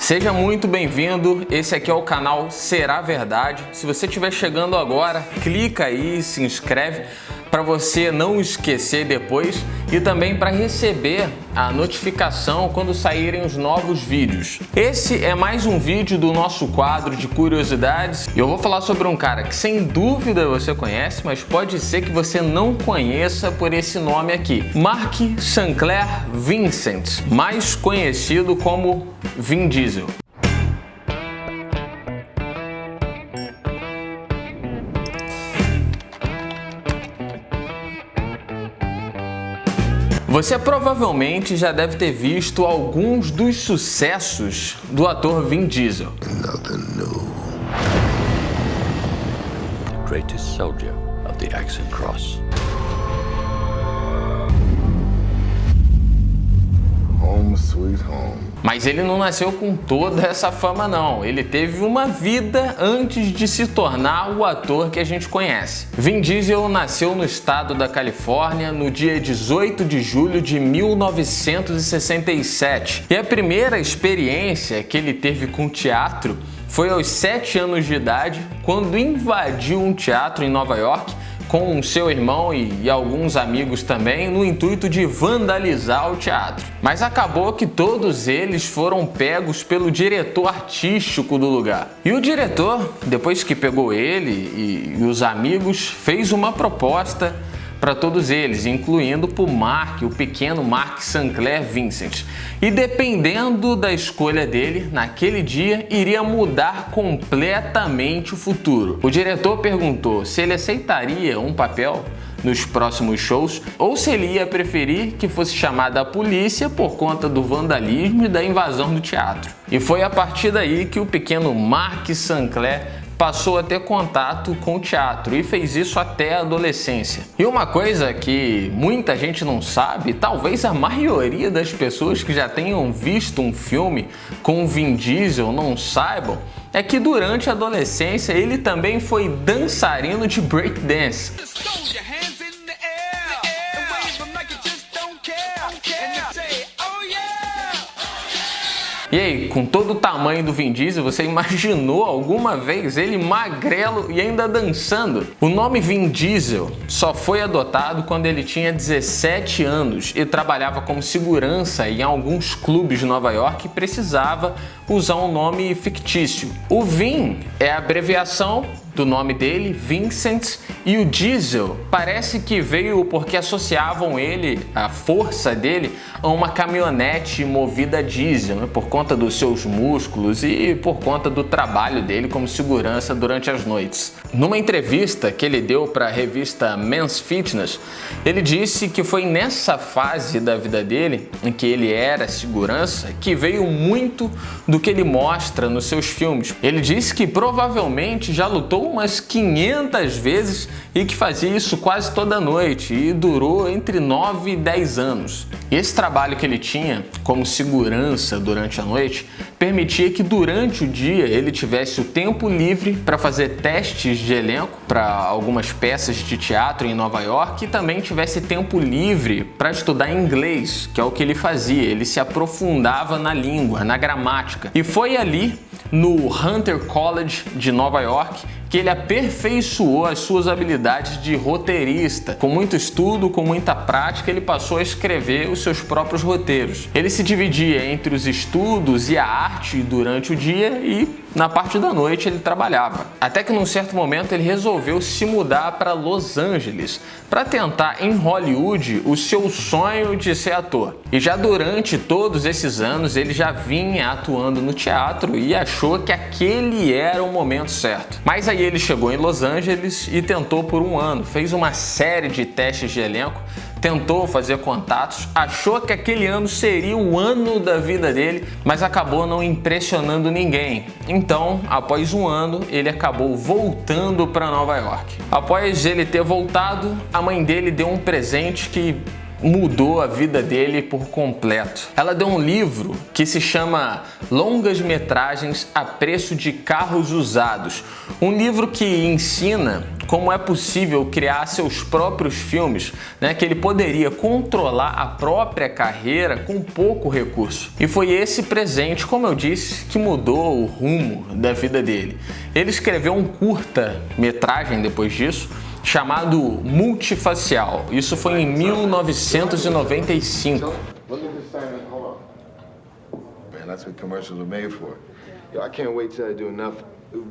Seja muito bem-vindo, esse aqui é o canal Será Verdade. Se você estiver chegando agora, clica aí, se inscreve para você não esquecer depois e também para receber a notificação quando saírem os novos vídeos. Esse é mais um vídeo do nosso quadro de curiosidades e eu vou falar sobre um cara que sem dúvida você conhece, mas pode ser que você não conheça por esse nome aqui. Mark St. Vincent, mais conhecido como Vin Diesel. Você provavelmente já deve ter visto alguns dos sucessos do ator Vin Diesel. Nothing new. The greatest soldier of the Axe and Cross. Home sweet home. Mas ele não nasceu com toda essa fama não, ele teve uma vida antes de se tornar o ator que a gente conhece. Vin Diesel nasceu no estado da Califórnia no dia 18 de julho de 1967 e a primeira experiência que ele teve com teatro foi aos 7 anos de idade, quando invadiu um teatro em Nova York com seu irmão e alguns amigos também, no intuito de vandalizar o teatro. Mas acabou que todos eles foram pegos pelo diretor artístico do lugar. E o diretor, depois que pegou ele e os amigos, fez uma proposta para todos eles, incluindo para o Mark, o pequeno Mark St. Vincent. E dependendo da escolha dele, naquele dia iria mudar completamente o futuro. O diretor perguntou se ele aceitaria um papel nos próximos shows ou se ele ia preferir que fosse chamada a polícia por conta do vandalismo e da invasão do teatro. E foi a partir daí que o pequeno Mark St. passou a ter contato com o teatro e fez isso até a adolescência. E uma coisa que muita gente não sabe, talvez a maioria das pessoas que já tenham visto um filme com Vin Diesel não saibam, é que durante a adolescência ele também foi dançarino de breakdance. E aí, com todo o tamanho do Vin Diesel, você imaginou alguma vez ele magrelo e ainda dançando? O nome Vin Diesel só foi adotado quando ele tinha 17 anos e trabalhava como segurança em alguns clubes de Nova York e precisava usar um nome fictício. O Vin é a abreviação do nome dele, Vincent, e o Diesel parece que veio porque associavam ele, a força dele, a uma caminhonete movida a diesel, né, por conta dos seus músculos e por conta do trabalho dele como segurança durante as noites. Numa entrevista que ele deu para a revista Men's Fitness, ele disse que foi nessa fase da vida dele, em que ele era segurança, que veio muito do que ele mostra nos seus filmes. Ele disse que provavelmente já lutou umas 500 vezes e que fazia isso quase toda noite e durou entre 9 e 10 anos. Esse trabalho que ele tinha como segurança durante a noite permitia que durante o dia ele tivesse o tempo livre para fazer testes de elenco para algumas peças de teatro em Nova York e também tivesse tempo livre para estudar inglês, que é o que ele fazia. Ele se aprofundava na língua, na gramática. E foi ali no Hunter College de Nova York que ele aperfeiçoou as suas habilidades de roteirista. Com muito estudo, com muita prática, ele passou a escrever os seus próprios roteiros. Ele se dividia entre os estudos e a arte durante o dia e na parte da noite ele trabalhava. Até que num certo momento ele resolveu se mudar para Los Angeles para tentar em Hollywood o seu sonho de ser ator. E já durante todos esses anos ele já vinha atuando no teatro e achou que aquele era o momento certo. Mas aí ele chegou em Los Angeles e tentou por um ano, fez uma série de testes de elenco, tentou fazer contatos, achou que aquele ano seria o ano da vida dele, mas acabou não impressionando ninguém. Então, após um ano, ele acabou voltando para Nova York. Após ele ter voltado, a mãe dele deu um presente que mudou a vida dele por completo. Ela deu um livro que se chama Longas Metragens a Preço de Carros Usados. Um livro que ensina como é possível criar seus próprios filmes, né? Que ele poderia controlar a própria carreira com pouco recurso. E foi esse presente, como eu disse, que mudou o rumo da vida dele. Ele escreveu um curta-metragem depois disso, chamado Multifacial. Isso foi em 1995. That's what commercials are made for. Yo, I can't wait till I do enough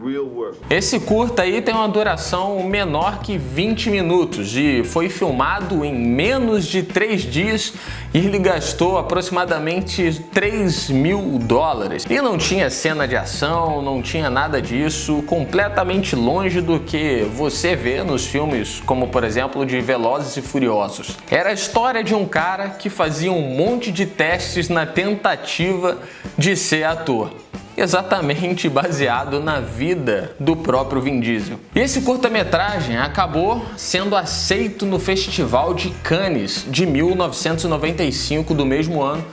real work. Esse curta aí tem uma duração menor que 20 minutos e foi filmado em menos de 3 dias e ele gastou aproximadamente $3.000. E não tinha cena de ação, não tinha nada disso, completamente longe do que você vê nos filmes como, por exemplo, de Velozes e Furiosos. Era a história de um cara que fazia um monte de testes na tentativa de ser ator. Exatamente baseado na vida do próprio Vin Diesel. E esse curta-metragem acabou sendo aceito no Festival de Cannes de 1995 do mesmo ano,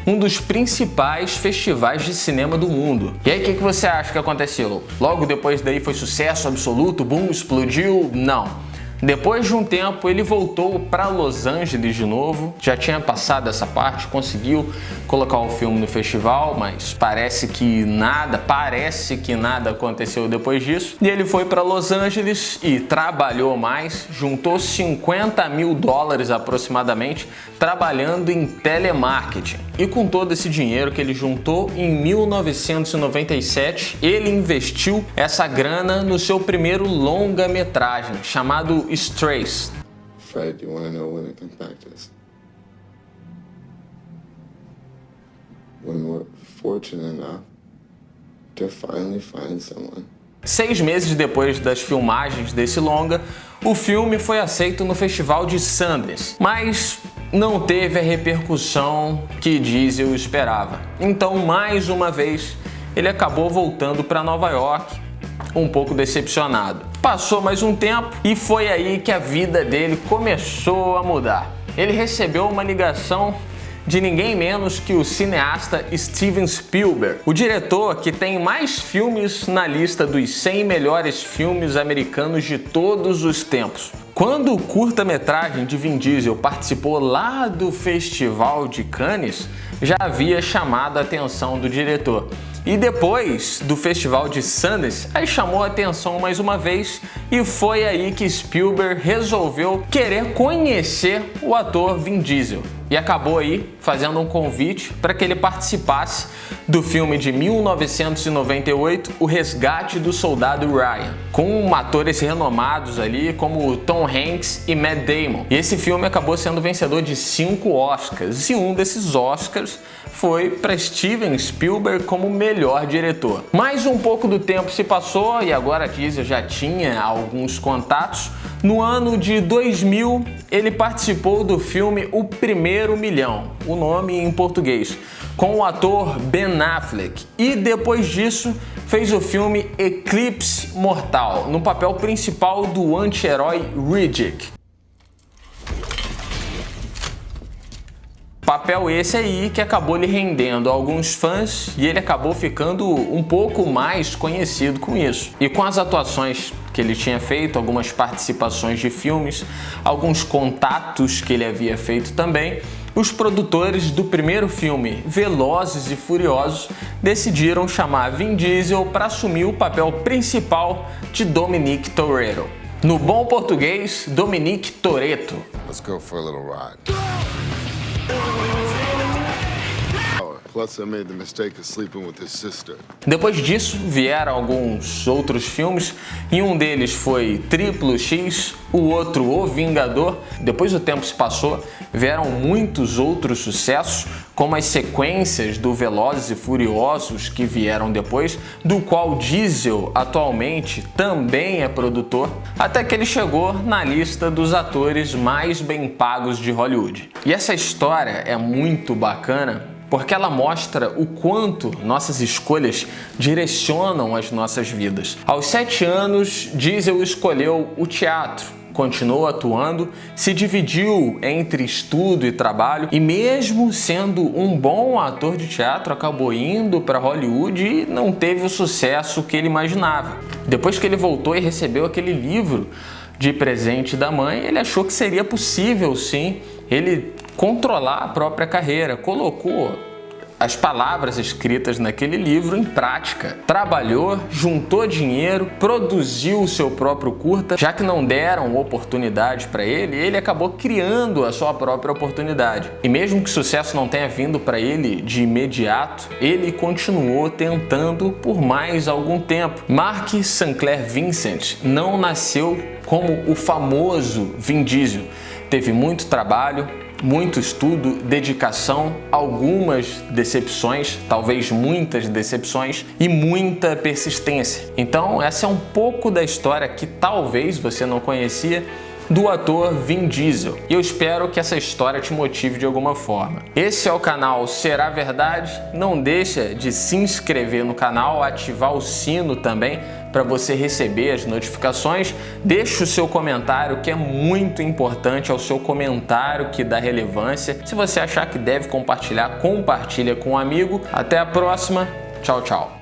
um dos principais festivais de cinema do mundo. E aí o que você acha que aconteceu? Logo depois daí foi sucesso absoluto, boom, explodiu? Não. Depois de um tempo ele voltou para Los Angeles de novo, já tinha passado essa parte, conseguiu colocar o filme no festival, mas parece que nada aconteceu depois disso. E ele foi para Los Angeles e trabalhou mais, juntou $50.000 aproximadamente, trabalhando em telemarketing. E com todo esse dinheiro que ele juntou, em 1997, ele investiu essa grana no seu primeiro longa-metragem, chamado Strays. Fred, you want to know when it impacts us? When we're fortunate enough to finally find someone. 6 meses depois das filmagens desse longa, o filme foi aceito no Festival de Sundance, mas não teve a repercussão que Diesel esperava. Então, mais uma vez, ele acabou voltando para Nova York, um pouco decepcionado. Passou mais um tempo e foi aí que a vida dele começou a mudar. Ele recebeu uma ligação de ninguém menos que o cineasta Steven Spielberg, o diretor que tem mais filmes na lista dos 100 melhores filmes americanos de todos os tempos. Quando o curta-metragem de Vin Diesel participou lá do Festival de Cannes, já havia chamado a atenção do diretor. E depois do Festival de Sundance, aí chamou a atenção mais uma vez e foi aí que Spielberg resolveu querer conhecer o ator Vin Diesel. E acabou aí fazendo um convite para que ele participasse do filme de 1998, O Resgate do Soldado Ryan, com atores renomados ali como Tom Hanks e Matt Damon. E esse filme acabou sendo vencedor de 5 Oscars, e um desses Oscars foi para Steven Spielberg como melhor diretor. Mais um pouco do tempo se passou e agora Diesel já tinha alguns contatos. No ano de 2000, ele participou do filme O Primeiro Milhão, o nome em português, com o ator Ben Affleck. E depois disso, fez o filme Eclipse Mortal, no papel principal do anti-herói Riddick. Papel esse aí que acabou lhe rendendo a alguns fãs e ele acabou ficando um pouco mais conhecido com isso. E com as atuações que ele tinha feito, algumas participações de filmes, alguns contatos que ele havia feito também, os produtores do primeiro filme, Velozes e Furiosos, decidiram chamar Vin Diesel para assumir o papel principal de Dominic Toretto. No bom português, Dominic Toretto. Let's go for a little ride. Plus, I made the mistake of sleeping with his sister. Depois disso, vieram alguns outros filmes, e um deles foi Triplo X, o outro O Vingador. Depois o tempo se passou, vieram muitos outros sucessos, como as sequências do Velozes e Furiosos que vieram depois, do qual Diesel atualmente também é produtor, até que ele chegou na lista dos atores mais bem pagos de Hollywood. E essa história é muito bacana, porque ela mostra o quanto nossas escolhas direcionam as nossas vidas. Aos 7 anos, Diesel escolheu o teatro continuou atuando, se dividiu entre estudo e trabalho e mesmo sendo um bom ator de teatro, acabou indo para Hollywood e não teve o sucesso que ele imaginava. Depois que ele voltou e recebeu aquele livro de presente da mãe, ele achou que seria possível sim ele controlar a própria carreira, colocou as palavras escritas naquele livro em prática. Trabalhou, juntou dinheiro, produziu o seu próprio curta. Já que não deram oportunidade para ele, ele acabou criando a sua própria oportunidade. E mesmo que o sucesso não tenha vindo para ele de imediato, ele continuou tentando por mais algum tempo. Mark Sinclair Vincent não nasceu como o famoso Vin Diesel. Teve muito trabalho, muito estudo, dedicação, algumas decepções, talvez muitas decepções e muita persistência. Então, essa é um pouco da história que talvez você não conhecia do ator Vin Diesel. E eu espero que essa história te motive de alguma forma. Esse é o canal Será Verdade? Não deixa de se inscrever no canal, ativar o sino também para você receber as notificações. Deixe o seu comentário, que é muito importante, é o seu comentário que dá relevância. Se você achar que deve compartilhar, compartilha com um amigo. Até a próxima. Tchau, tchau.